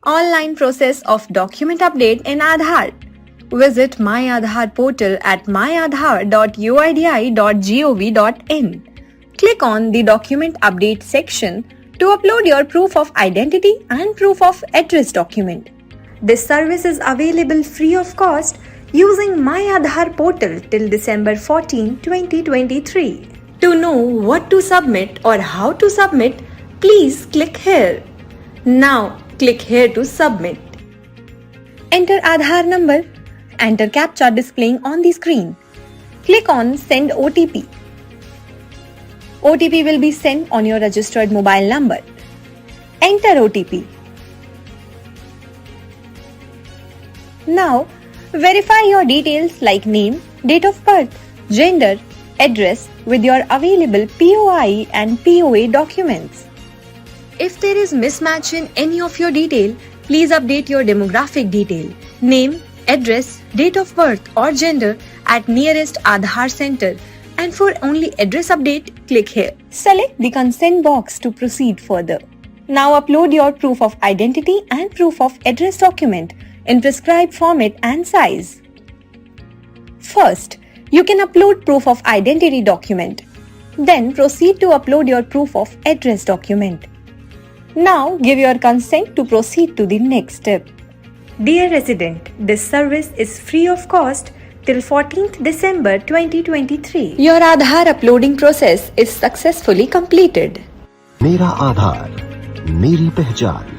Online process of document update in Aadhaar. Visit My Aadhaar portal at myaadhaar.uidi.gov.in. Click on the document update section to upload your proof of identity and proof of address document. This service is available free of cost using My Aadhaar portal till December 14, 2023. To know what to submit or how to submit, please click here. Now click here to submit. Enter Aadhaar number. Enter CAPTCHA displaying on the screen. Click on Send OTP. OTP will be sent on your registered mobile number. Enter OTP. Now, verify your details like name, date of birth, gender, address with your available PoI and PoA documents. If there is mismatch in any of your detail, please update your demographic detail, name, address, date of birth or gender at nearest Aadhaar center, and for only address update, click here. Select the consent box to proceed further. Now upload your proof of identity and proof of address document in prescribed format and size. First, you can upload proof of identity document. Then proceed to upload your proof of address document. Now give your consent to proceed to the next step. Dear resident, this service is free of cost till 14th December 2023. Your Aadhaar uploading process is successfully completed. मेरा आधार, मेरी पहचान।